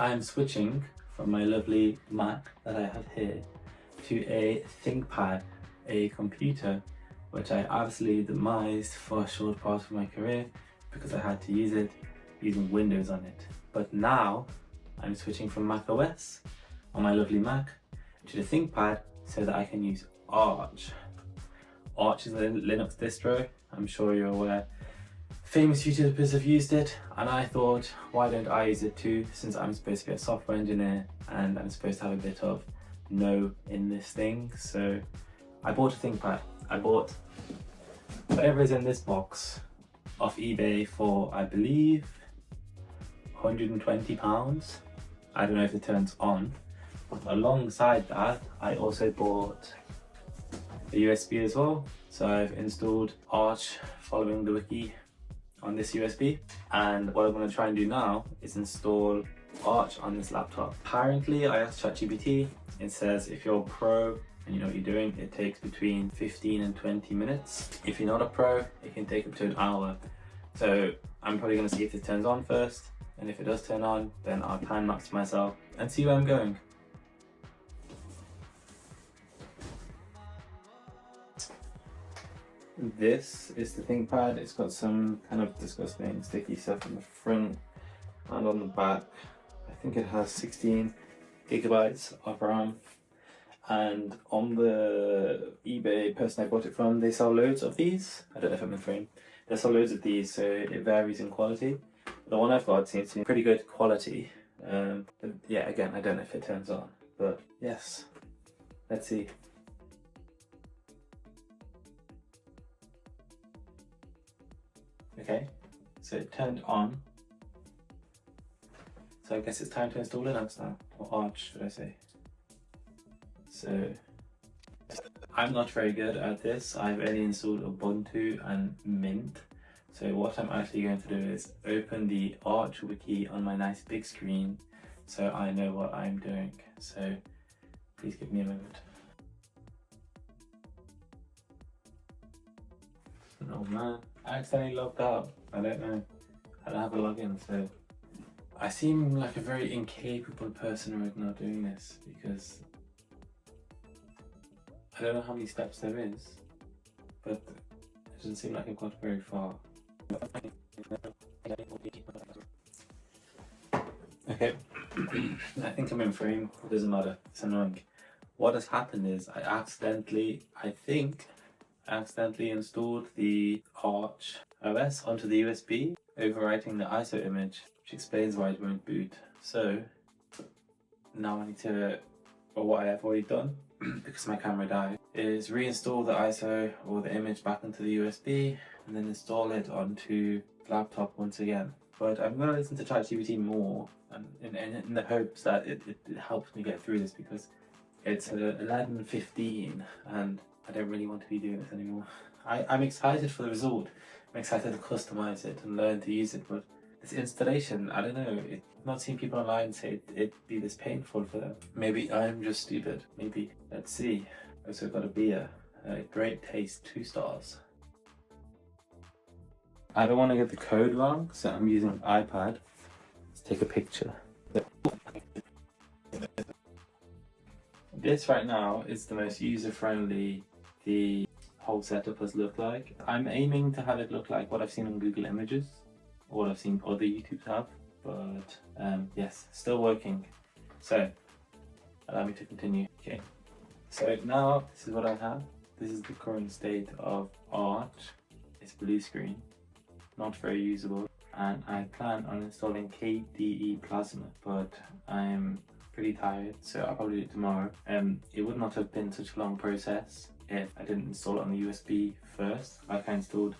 I'm switching from my lovely Mac that I have here to a ThinkPad, a computer which I absolutely demised for a short part of my career because I had to use it using Windows on it. But now I'm switching from Mac OS on my lovely Mac to the ThinkPad so that I can use Arch. Arch is a Linux distro, I'm sure you're aware. Famous YouTubers have used it, and I thought, why don't I use it too, since I'm supposed to be a software engineer and I'm supposed to have a bit of know in this thing. So I bought a ThinkPad. I bought whatever is in this box off eBay for, I believe, £120. I don't know if it turns on. Alongside that, I also bought a USB as well. So I've installed Arch following the wiki on this USB, and what I'm going to try and do now is install Arch on this laptop. Apparently, I asked ChatGPT, it says if you're a pro and you know what you're doing, it takes between 15 and 20 minutes. If you're not a pro, it can take up to an hour. So I'm probably going to see if it turns on first, and if it does turn on, then I'll time lapse myself and see where I'm going. This is the ThinkPad. It's got some kind of disgusting sticky stuff on the front and on the back. I think it has 16 gigabytes of RAM. And on the eBay person I bought it from, they sell loads of these. I don't know if I'm in frame. They sell loads of these, so it varies in quality. The one I've got seems to be pretty good quality. But yeah, again, I don't know if it turns on. But yes, let's see. Okay, so it turned on. So I guess it's time to install Linux now, or Arch should I say. So I'm not very good at this. I've only installed Ubuntu and Mint. So what I'm actually going to do is open the Arch wiki on my nice big screen so I know what I'm doing. So please give me a moment. Oh man, I accidentally logged out. I don't know. I don't have a login, so I seem like a very incapable person right now doing this because I don't know how many steps there is, but it doesn't seem like I've got very far. Okay, I think I'm in frame. It doesn't matter. It's annoying. What has happened is I accidentally installed the Arch OS onto the USB, overwriting the ISO image, which explains why it won't boot. So now I need to, or what I have already done, because my camera died, is reinstall the ISO or the image back into the USB and then install it onto the laptop once again. But I'm going to listen to ChatGPT more and in the hopes that it helps me get through this, because it's 11:15 and I don't really want to be doing this anymore. I'm excited for the result. I'm excited to customize it and learn to use it, but this installation, I don't know, I've not seen people online say it'd be this painful for them. Maybe I'm just stupid. Maybe. Let's see. I also got a beer. Great taste, 2 stars. I don't want to get the code wrong, so I'm using an iPad. Let's take a picture. This right now is the most user-friendly the whole setup has looked like. I'm aiming to have it look like what I've seen on Google Images, or what I've seen other YouTubers have, but yes, still working. So, allow me to continue. Okay, so now this is what I have. This is the current state of Arch. It's blue screen, not very usable, and I plan on installing KDE Plasma, but I'm pretty tired, so I'll probably do it tomorrow. It would not have been such a long process if I didn't install it on the USB first. Like I installed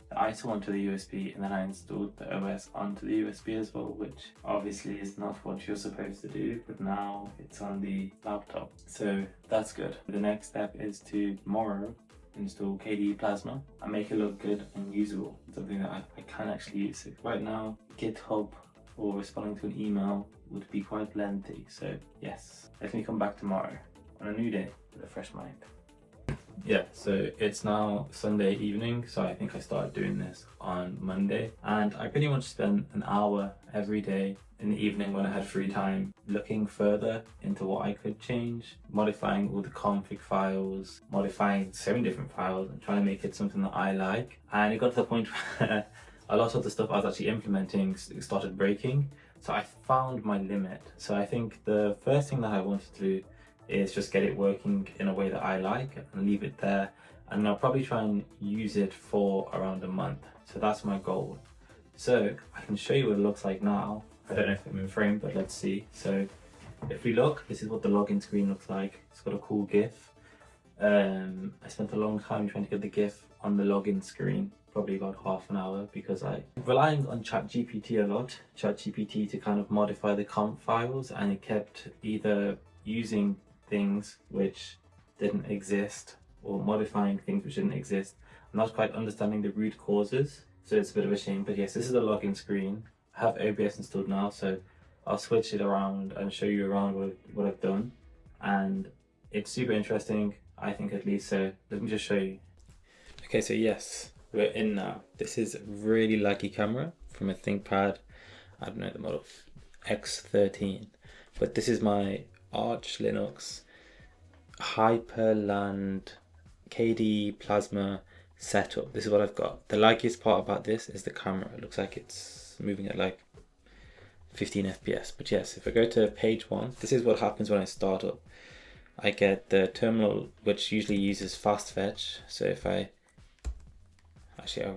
the ISO onto the USB and then I installed the OS onto the USB as well, which obviously is not what you're supposed to do, but now it's on the laptop. So that's good. The next step is to tomorrow install KDE Plasma and make it look good and usable. Something that I can actually use. Right now, GitHub or responding to an email would be quite lengthy. So yes, let me come back tomorrow on a new day with a fresh mind. Yeah, so it's now Sunday evening, so I think I started doing this on Monday, and I pretty much spent an hour every day in the evening when I had free time looking further into what I could change, modifying all the config files, modifying so many different files and trying to make it something that I like. And it got to the point where a lot of the stuff I was actually implementing started breaking, so I found my limit. So I think the first thing that I wanted to do is just get it working in a way that I like and leave it there, and I'll probably try and use it for around a month. So that's my goal. So I can show you what it looks like now. I don't know if I'm in frame, but let's see. So if we look, this is what the login screen looks like. It's got a cool GIF. I spent a long time trying to get the GIF on the login screen, probably about half an hour, because I'm relying on ChatGPT a lot, ChatGPT to kind of modify the comp files, and it kept either using things which didn't exist or modifying things which didn't exist. I'm not quite understanding the root causes, so it's a bit of a shame. But yes, this is the login screen. I have OBS installed now, so I'll switch it around and show you around what I've done. And it's super interesting, I think, at least. So let me just show you. Okay, so yes, we're in now. This is a really laggy camera from a ThinkPad. I don't know the model, X13. But this is my Arch Linux Hyperland KD Plasma setup. This is what I've got. The laggiest part about this is the camera. It looks like it's moving at like 15 FPS. But yes, if I go to page 1, this is what happens when I start up. I get the terminal, which usually uses fast fetch. So if I'll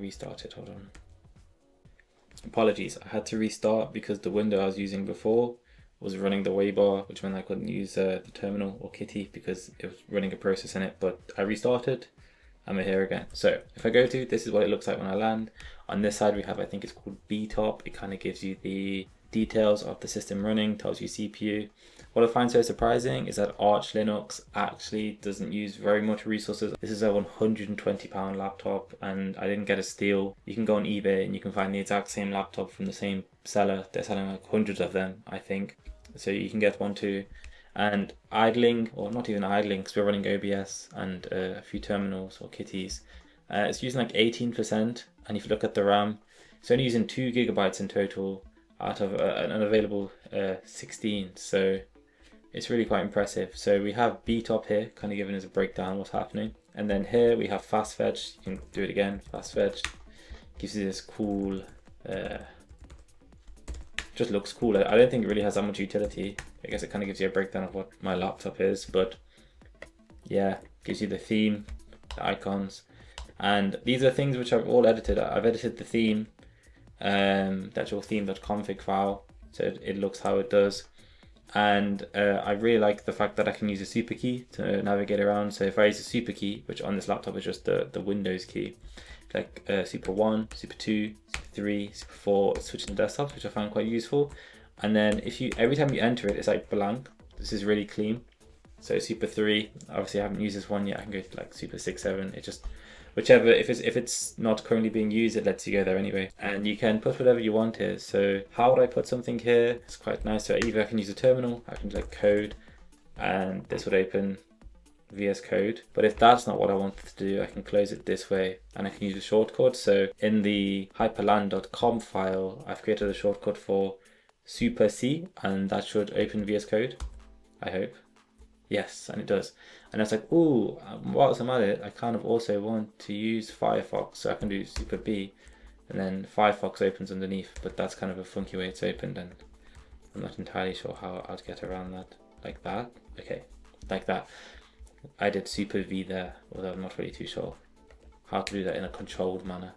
restart it. Hold on. Apologies, I had to restart because the window I was using before was running the waybar, which meant I couldn't use the terminal or Kitty because it was running a process in it. But I restarted and we're here again. So if I go to, this is what it looks like when I land. On this side we have, I think it's called BTOP. It kind of gives you the details of the system running, tells you CPU. What I find so surprising is that Arch Linux actually doesn't use very much resources. This is a £120 laptop and I didn't get a steal. You can go on eBay and you can find the exact same laptop from the same seller. They're selling like hundreds of them, I think. So you can get one too. And idling, or not even idling, because we're running OBS and a few terminals or kitties. It's using like 18%, and if you look at the RAM, it's only using 2 gigabytes in total out of an available 16. So it's really quite impressive. So we have BTOP here, kind of giving us a breakdown of what's happening. And then here we have fast fetch. You can do it again. Fast fetch gives you this cool, just looks cool. I don't think it really has that much utility. I guess it kind of gives you a breakdown of what my laptop is, but yeah, gives you the theme, the icons, and these are things which I've all edited. I've edited the theme, the actual theme.config file, so it looks how it does. And I really like the fact that I can use a super key to navigate around. So if I use a super key, which on this laptop is just the Windows key, like super 1, super 2, super 3, super 4, switching the desktops, which I find quite useful. And then if you, every time you enter it, it's like blank. This is really clean. So super 3, obviously I haven't used this one yet. I can go to like super 6, 7. It just, whichever, if it's not currently being used, it lets you go there anyway. And you can put whatever you want here. So how would I put something here? It's quite nice. So either I can use a terminal, I can do like code, and this would open VS Code. But if that's not what I want to do, I can close it this way and I can use a shortcut. So in the hyperland.com file, I've created a shortcut for super C, and that should open VS Code, I hope. Yes, and it does. And it's like, ooh, whilst I'm at it, I kind of also want to use Firefox, so I can do super B, and then Firefox opens underneath, but that's kind of a funky way it's opened, and I'm not entirely sure how I'd get around that. Like that? Okay, like that. I did super V there, although I'm not really too sure how to do that in a controlled manner.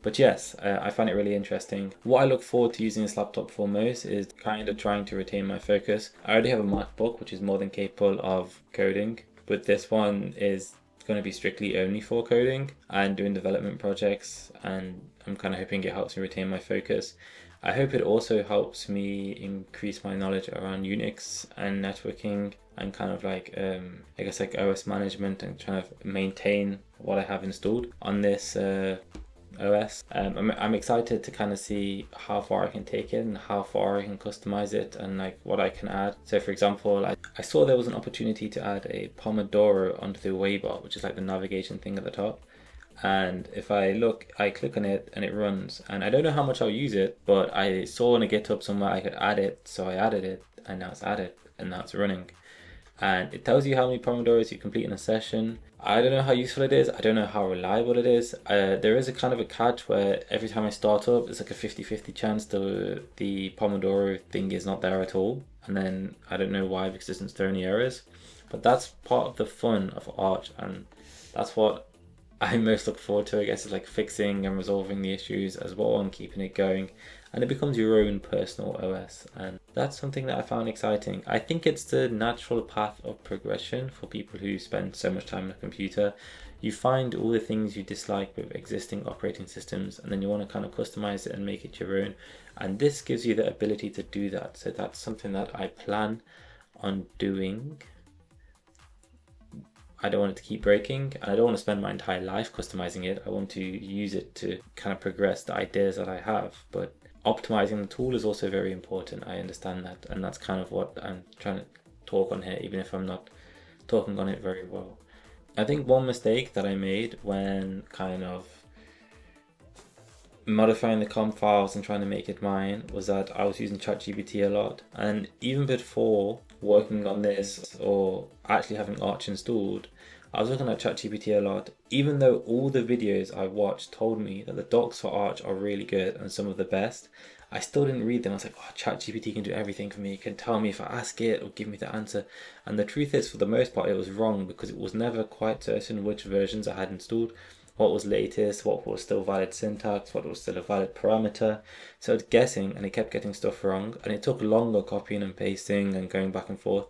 But yes, I find it really interesting. What I look forward to using this laptop for most is kind of trying to retain my focus. I already have a MacBook, which is more than capable of coding, but this one is going to be strictly only for coding and doing development projects, and I'm kind of hoping it helps me retain my focus. I hope it also helps me increase my knowledge around Unix and networking and kind of like, I guess like OS management and trying to maintain what I have installed on this OS. I'm excited to kind of see how far I can take it and how far I can customize it and like what I can add. So for example, I saw there was an opportunity to add a Pomodoro onto the Waybar, which is like the navigation thing at the top. And if I click on it and it runs. And I don't know how much I'll use it, but I saw on a GitHub somewhere I could add it, so I added it, and now it's added, and now it's running. And it tells you how many Pomodoros you complete in a session. I don't know how useful it is. I don't know how reliable it is. There is a kind of a catch where every time I start up, it's like a 50-50 chance the Pomodoro thing is not there at all. And then I don't know why, because it doesn't throw any errors. But that's part of the fun of Arch, and that's what I most look forward to, I guess, is like fixing and resolving the issues as well and keeping it going. And it becomes your own personal OS. And that's something that I found exciting. I think it's the natural path of progression for people who spend so much time on a computer. You find all the things you dislike with existing operating systems, and then you want to kind of customize it and make it your own. And this gives you the ability to do that. So that's something that I plan on doing. I don't want it to keep breaking, and I don't want to spend my entire life customizing it. I want to use it to kind of progress the ideas that I have. But optimizing the tool is also very important. I understand that, and that's kind of what I'm trying to talk on here, even if I'm not talking on it very well. I think one mistake that I made when kind of modifying the comp files and trying to make it mine was that I was using ChatGPT a lot. And even before working on this or actually having Arch installed, I was looking at ChatGPT a lot, even though all the videos I watched told me that the docs for Arch are really good and some of the best. I still didn't read them. I was like, oh, ChatGPT can do everything for me. It can tell me if I ask it or give me the answer. And the truth is, for the most part, it was wrong because it was never quite certain which versions I had installed, what was latest, what was still valid syntax, what was still a valid parameter. So I was guessing and it kept getting stuff wrong, and it took longer copying and pasting and going back and forth.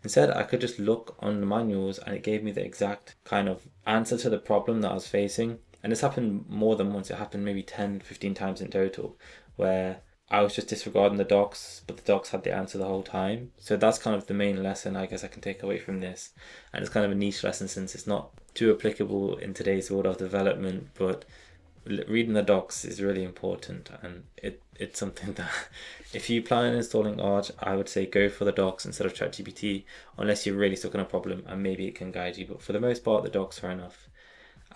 Instead, I could just look on the manuals and it gave me the exact kind of answer to the problem that I was facing. And this happened more than once. It happened maybe 10, 15 times in total, where I was just disregarding the docs, but the docs had the answer the whole time. So that's kind of the main lesson I guess I can take away from this. And it's kind of a niche lesson since it's not too applicable in today's world of development, but reading the docs is really important, and it's something that if you plan on installing Arch, I would say go for the docs instead of ChatGPT, unless you're really stuck on a problem and maybe it can guide you. But for the most part, the docs are enough.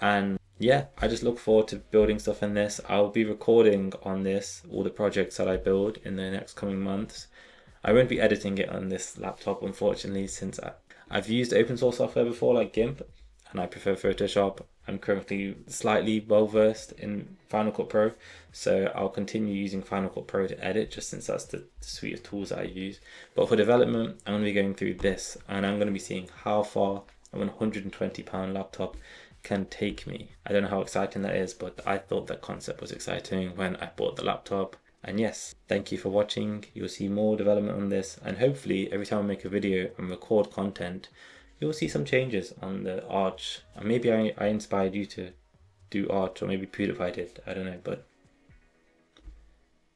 And yeah, I just look forward to building stuff in this. I'll be recording on this all the projects that I build in the next coming months. I won't be editing it on this laptop, unfortunately, since I've used open source software before, like GIMP, and I prefer Photoshop. I'm currently slightly well versed in Final Cut Pro, so I'll continue using Final Cut Pro to edit, just since that's the suite of tools that I use. But for development, I'm going to be going through this, and I'm going to be seeing how far a £120 laptop can take me. I don't know how exciting that is, but I thought that concept was exciting when I bought the laptop. And yes, thank you for watching. You'll see more development on this, and hopefully every time I make a video and record content, you'll see some changes on the Arch. And maybe I inspired you to do Arch, or maybe PewDiePie did, I don't know, but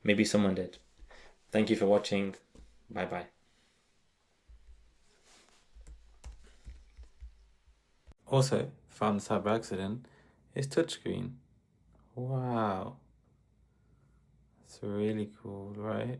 maybe someone did. Thank you for watching. Bye bye. Also, found this out by accident. It's touchscreen. Wow. It's really cool, right?